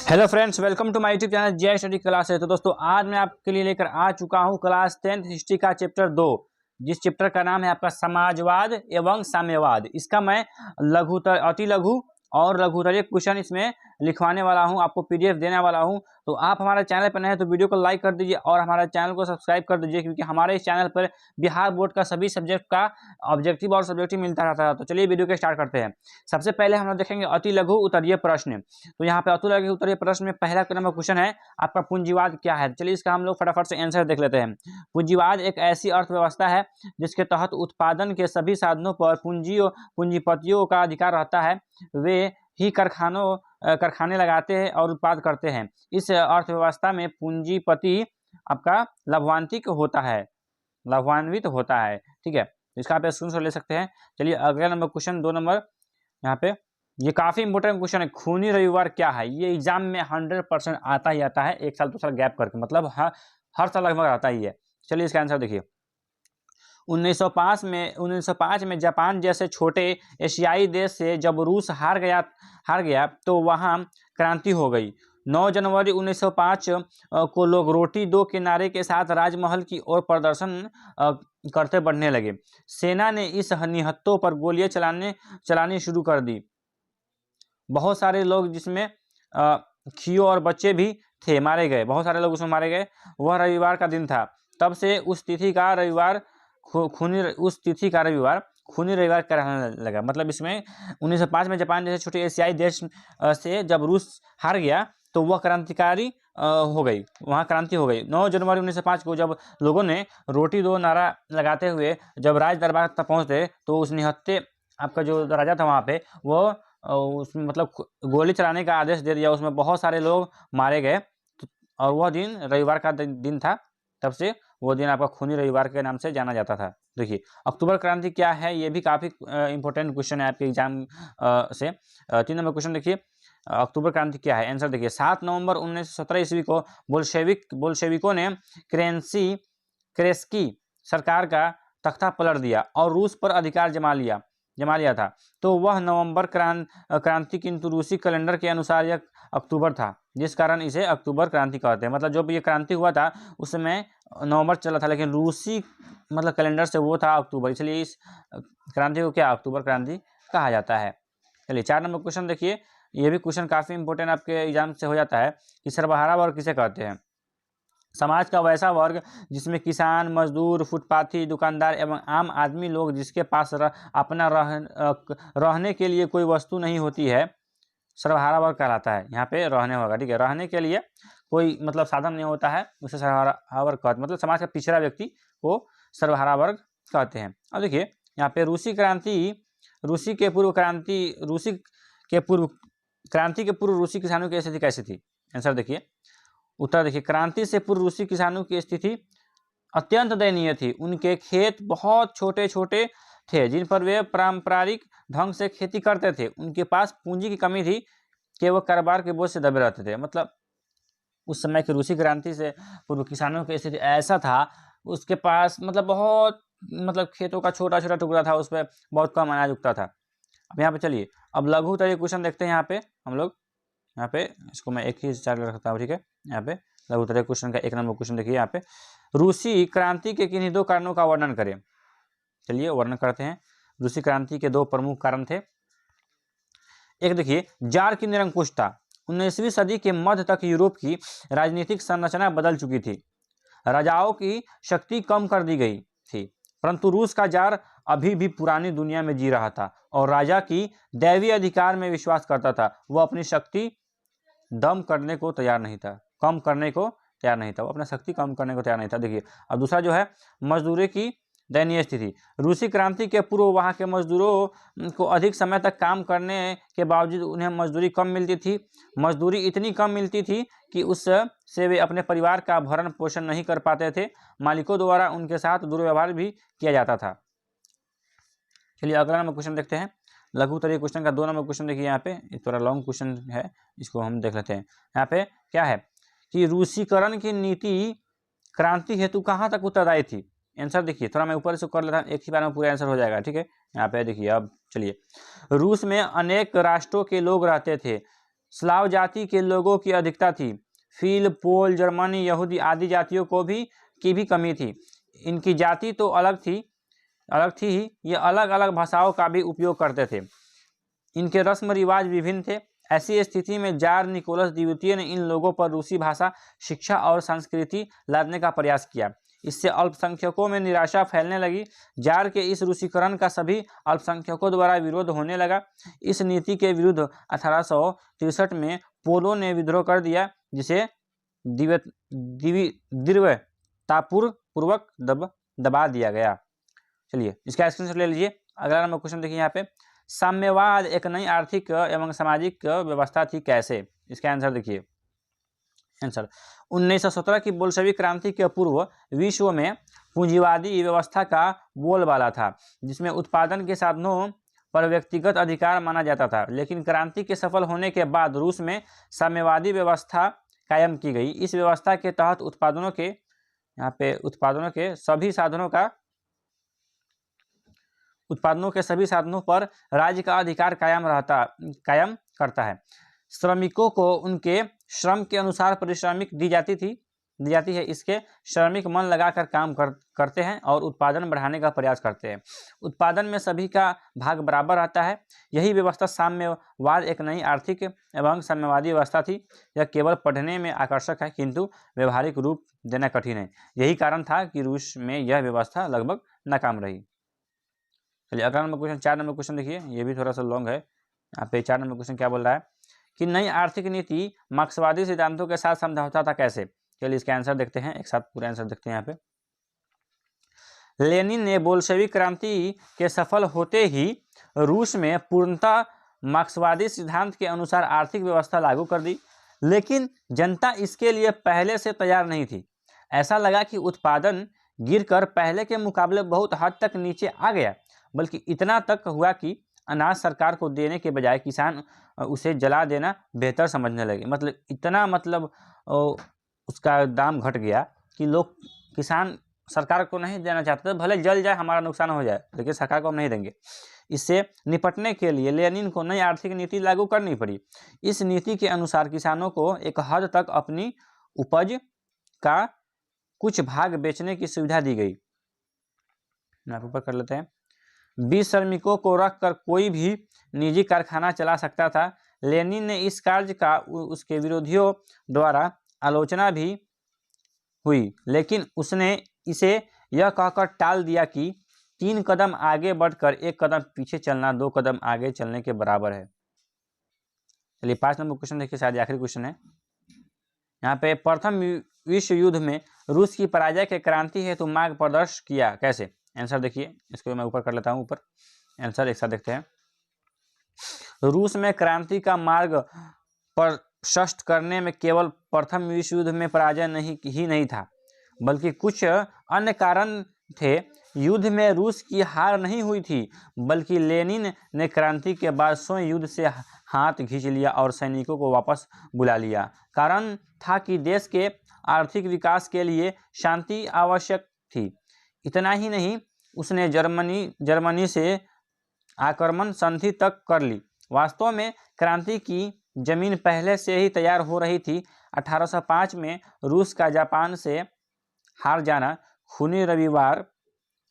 Hello friends, welcome to my YouTube channel Jai study class है। तो दोस्तों, आज मैं आपके लिए लेकर आ चुका हूं क्लास 10th हिस्ट्री का चैप्टर 2, जिस चैप्टर का नाम है आपका समाजवाद एवं साम्यवाद। इसका मैं लघुतर, अति लघु और लघुतरीय क्वेश्चन इसमें लिखवाने वाला हूं, आपको पीडीएफ देने वाला हूं। तो आप हमारे चैनल पर नए हैं तो वीडियो को लाइक कर दीजिए और हमारे चैनल को सब्सक्राइब कर दीजिए, क्योंकि हमारे इस चैनल पर बिहार बोर्ड का सभी सब्जेक्ट का ऑब्जेक्टिव और सब्जेक्टिव मिलता रहता है। तो चलिए वीडियो को स्टार्ट करते हैं। सबसे पहले हम लोग देखेंगे अति लघु उत्तरीय प्रश्न। तो यहाँ पे अति लघु उत्तरीय प्रश्न में पहला नंबर क्वेश्चन है आपका, पूंजीवाद क्या है। चलिए इसका हम लोग फटाफट से आंसर देख लेते हैं। पूंजीवाद एक ऐसी अर्थव्यवस्था है जिसके तहत उत्पादन के सभी साधनों पर पूंजीपतियों का अधिकार रहता है। वे ही कारखाने लगाते हैं और उत्पाद करते हैं। इस अर्थव्यवस्था में पूंजीपति आपका लाभान्वित होता है। ठीक है, इसका आप स्क्रीनशॉट ले सकते हैं। चलिए अगला नंबर क्वेश्चन 2 नंबर, यहाँ पे ये काफी इंपोर्टेंट क्वेश्चन है। खूनी रविवार क्या है। ये एग्जाम में 100% आता ही आता है, एक साल 2 साल गैप करके, मतलब हर साल लगभग आता ही है। चलिए इसका आंसर देखिए। 1905 में जापान जैसे छोटे एशियाई देश से जब रूस हार गया तो वहां क्रांति हो गई। 9 जनवरी 1905 को लोग रोटी दो के नारे के साथ राजमहल की ओर प्रदर्शन करते बढ़ने लगे। सेना ने इस निहत्थों पर गोलियां चलानी शुरू कर दी। बहुत सारे लोग, जिसमें खियो और बच्चे भी थे, मारे गए। बहुत सारे लोग उसमें मारे गए। वह रविवार का दिन था। तब से उस तिथि का रविवार खूनी रविवार कहलाने लगा। मतलब इसमें 1905 में जापान जैसे छोटे एशियाई देश से जब रूस हार गया तो वह क्रांतिकारी हो गई, वहाँ क्रांति हो गई। 9 जनवरी 1905 को जब लोगों ने रोटी दो नारा लगाते हुए जब राज दरबार तक पहुँचते तो उस निहत्थे आपका जो राजा था वहाँ पे, वो उसमें मतलब गोली चलाने का आदेश दे दिया। उसमें बहुत सारे लोग मारे गए और वह दिन रविवार का दिन था। तब से वो दिन आपका खूनी रविवार के नाम से जाना जाता था। देखिए अक्टूबर क्रांति क्या है, ये भी काफ़ी इंपॉर्टेंट क्वेश्चन है आपके एग्जाम से। 3 नंबर क्वेश्चन देखिए, अक्टूबर क्रांति क्या है। आंसर देखिए, 7 नवंबर 1917 ईस्वी को बोल्शेविकों ने क्रेस्की सरकार का तख्ता पलट दिया और रूस पर अधिकार जमा लिया था। तो वह नवंबर क्रांति किंतु रूसी कैलेंडर के अनुसार यह अक्टूबर था, जिस कारण इसे अक्टूबर क्रांति कहते हैं। मतलब जब ये क्रांति हुआ था उस समय नवंबर चला था, लेकिन रूसी मतलब कैलेंडर से वो था अक्टूबर, इसलिए इस क्रांति को क्या अक्टूबर क्रांति कहा जाता है। चलिए 4 नंबर क्वेश्चन देखिए, ये भी क्वेश्चन काफ़ी इंपॉर्टेंट आपके एग्जाम से हो जाता है कि सर्वहारा वर्ग किसे कहते हैं। समाज का वैसा वर्ग जिसमें किसान, मजदूर, फुटपाथी, दुकानदार एवं आम आदमी लोग, जिसके पास अपना रहने के लिए कोई वस्तु नहीं होती है, सर्वहारा वर्ग कहलाता है। यहाँ पे रहने होगा, ठीक है, रहने के लिए कोई मतलब साधन नहीं होता है, उसे सर्वहारा वर्ग कहते हैं। मतलब समाज का पिछड़ा व्यक्ति को सर्वहारा वर्ग कहते हैं। अब देखिए यहाँ पे रूसी के पूर्व रूसी किसानों की स्थिति कैसी थी। आंसर देखिए, उत्तर देखिए, क्रांति से पूर्व रूसी किसानों की स्थिति अत्यंत दयनीय थी। उनके खेत बहुत छोटे छोटे थे जिन पर वे पारंपरिक ढंग से खेती करते थे। उनके पास पूंजी की कमी थी कि वो कारोबार के बोझ से दबे रहते थे। मतलब उस समय की रूसी क्रांति से पूर्व किसानों की स्थिति ऐसा था, उसके पास मतलब बहुत खेतों का छोटा छोटा टुकड़ा था, उस पर बहुत कम अनाज उगता था। अब यहाँ पे चलिए अब लघु उत्तरीय क्वेश्चन देखते हैं। यहाँ पे हम लोग यहाँ पे इसको मैं एक ही चार्ट रखता हूँ, ठीक है। यहाँ पे लघु उत्तरीय क्वेश्चन का 1 नंबर क्वेश्चन देखिए। यहाँ पे रूसी क्रांति के किन्हीं 2 कारणों का वर्णन करें। चलिए वर्णन करते हैं। रूसी क्रांति के 2 प्रमुख कारण थे। एक देखिए, जार की निरंकुशता। 19वीं सदी के मध्य तक यूरोप की राजनीतिक संरचना बदल चुकी थी। राजाओं की शक्ति कम कर दी गई थी, परंतु रूस का जार अभी भी पुरानी दुनिया में जी रहा था और राजा की दैवीय अधिकार में विश्वास करता था। वह अपनी शक्ति कम करने को तैयार नहीं था, वो अपना शक्ति कम करने को तैयार नहीं था। देखिए और दूसरा जो है मजदूरी की दयनीय स्थिति। रूसी क्रांति के पूर्व वहाँ के मजदूरों को अधिक समय तक काम करने के बावजूद उन्हें मजदूरी कम मिलती थी। मजदूरी इतनी कम मिलती थी कि उससे वे अपने परिवार का भरण पोषण नहीं कर पाते थे। मालिकों द्वारा उनके साथ दुर्व्यवहार भी किया जाता था। चलिए अगला नंबर क्वेश्चन देखते हैं। लघु उत्तरीय क्वेश्चन का 2 नंबर क्वेश्चन देखिए। यहाँ पे थोड़ा लॉन्ग क्वेश्चन है, इसको हम देख लेते हैं। यहाँ पे क्या है कि रूसीकरण की नीति क्रांति हेतु कहाँ तक उत्तरदायी थी। आंसर देखिए, थोड़ा मैं ऊपर से कर लेता हूँ, एक ही बार में पूरा आंसर हो जाएगा, ठीक है। यहाँ पे देखिए अब चलिए, रूस में अनेक राष्ट्रों के लोग रहते थे स्लाव जाति के लोगों की अधिकता थी। फील, पोल, जर्मनी, यहूदी आदि जातियों की भी कमी थी। इनकी जाति तो अलग थी ही, ये अलग अलग भाषाओं का भी उपयोग करते थे। इनके रस्म रिवाज विभिन्न थे। ऐसी स्थिति में जार निकोलस द्वितीय ने इन लोगों पर रूसी भाषा, शिक्षा और संस्कृति लादने का प्रयास किया। इससे अल्पसंख्यकों में निराशा फैलने लगी। जार के इस रूसीकरण का सभी अल्पसंख्यकों द्वारा विरोध होने लगा। इस नीति के विरुद्ध 1863 में पोलो ने विद्रोह कर दिया, जिसे दृढ़तापूर्वक दबा दिया गया। चलिए इसका स्क्रीनशॉट ले लीजिए। अगला नंबर क्वेश्चन देखिए यहाँ पे, साम्यवाद एक नई आर्थिक एवं सामाजिक व्यवस्था थी कैसे? इसका आंसर देखिए। आंसर 1917 की बोल्शेविक क्रांति के पूर्व विश्व में पूंजीवादी व्यवस्था का बोलबाला था, जिसमें उत्पादन के साधनों पर व्यक्तिगत अधिकार माना जाता था। लेकिन क्रांति के सफल होने के बाद रूस में साम्यवादी व्यवस्था कायम की गई। इस व्यवस्था के तहत उत्पादनों के सभी साधनों पर राज्य का अधिकार कायम करता है। श्रमिकों को उनके श्रम के अनुसार पारिश्रमिक दी जाती है। इसके श्रमिक मन लगाकर काम करते हैं और उत्पादन बढ़ाने का प्रयास करते हैं। उत्पादन में सभी का भाग बराबर रहता है। यही व्यवस्था साम्यवाद एक नई आर्थिक एवं साम्यवादी व्यवस्था थी। यह केवल पढ़ने में आकर्षक है, किंतु व्यवहारिक रूप देना कठिन है। यही कारण था कि रूस में यह व्यवस्था लगभग नाकाम रही। चलिए अगला नंबर क्वेश्चन 4 नंबर क्वेश्चन देखिए, ये भी थोड़ा सा लॉन्ग है। यहाँ पे 4 नंबर क्वेश्चन क्या बोल रहा है कि नई आर्थिक नीति मार्क्सवादी सिद्धांतों के साथ समझौता था कैसे? चलिए इसका आंसर देखते हैं, एक साथ पूरा आंसर देखते हैं। यहाँ पे लेनिन ने बोल्शेविक क्रांति के सफल होते ही रूस में पूर्णतः मार्क्सवादी सिद्धांत के अनुसार आर्थिक व्यवस्था लागू कर दी, लेकिन जनता इसके लिए पहले से तैयार नहीं थी। ऐसा लगा कि उत्पादन गिरकर पहले के मुकाबले बहुत हद तक नीचे आ गया, बल्कि इतना तक हुआ कि अनाज सरकार को देने के बजाय किसान उसे जला देना बेहतर समझने लगे। उसका दाम घट गया कि लोग किसान सरकार को नहीं देना चाहते, भले जल जाए हमारा नुकसान हो जाए, लेकिन सरकार को हम नहीं देंगे। इससे निपटने के लिए लेनिन को नई आर्थिक नीति लागू करनी पड़ी। इस नीति के अनुसार किसानों को एक हद तक अपनी उपज का कुछ भाग बेचने की सुविधा दी गई। ऊपर कर लेते हैं। 20 श्रमिकों को रखकर कोई भी निजी कारखाना चला सकता था। लेनिन ने इस कार्य का उसके विरोधियों द्वारा आलोचना भी हुई, लेकिन उसने इसे यह कहकर टाल दिया कि 3 कदम आगे बढ़कर 1 कदम पीछे चलना 2 कदम आगे चलने के बराबर है। चलिए 5 नंबर क्वेश्चन देखिए, शायद आखिरी क्वेश्चन है। यहाँ पे प्रथम विश्व युद्ध में रूस की पराजय के क्रांति हेतु मार्ग प्रदर्शन किया कैसे? आंसर देखिए, इसको मैं ऊपर कर लेता हूँ। ऊपर आंसर एक साथ देखते हैं। रूस में क्रांति का मार्ग प्रशस्त करने में केवल प्रथम विश्व युद्ध में पराजय नहीं था, बल्कि कुछ अन्य कारण थे। युद्ध में रूस की हार नहीं हुई थी, बल्कि लेनिन ने क्रांति के बाद स्वयं युद्ध से हाथ खींच लिया और सैनिकों को वापस बुला लिया। कारण था कि देश के आर्थिक विकास के लिए शांति आवश्यक थी। इतना ही नहीं, उसने जर्मनी से आक्रमण संधि तक कर ली। वास्तव में क्रांति की जमीन पहले से ही तैयार हो रही थी। 1805 में रूस का जापान से हार जाना, खूनी रविवार,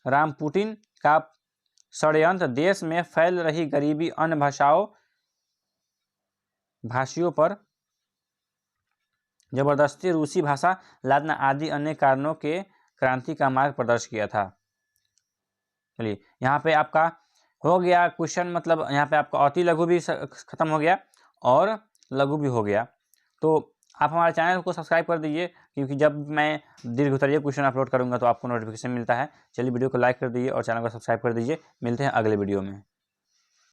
रामपुटिन का षड्यंत्र, देश में फैल रही गरीबी, अन्य भाषियों पर जबरदस्ती रूसी भाषा लादना आदि अन्य कारणों के क्रांति का मार्ग प्रदर्शित किया था। चलिए यहाँ पे आपका हो गया क्वेश्चन, मतलब यहाँ पे आपका अति लघु भी खत्म हो गया और लघु भी हो गया। तो आप हमारे चैनल को सब्सक्राइब कर दीजिए, क्योंकि जब मैं दीर्घोत्तरीय क्वेश्चन अपलोड करूंगा तो आपको नोटिफिकेशन मिलता है। चलिए वीडियो को लाइक कर दीजिए और चैनल को सब्सक्राइब कर दीजिए। मिलते हैं अगले वीडियो में।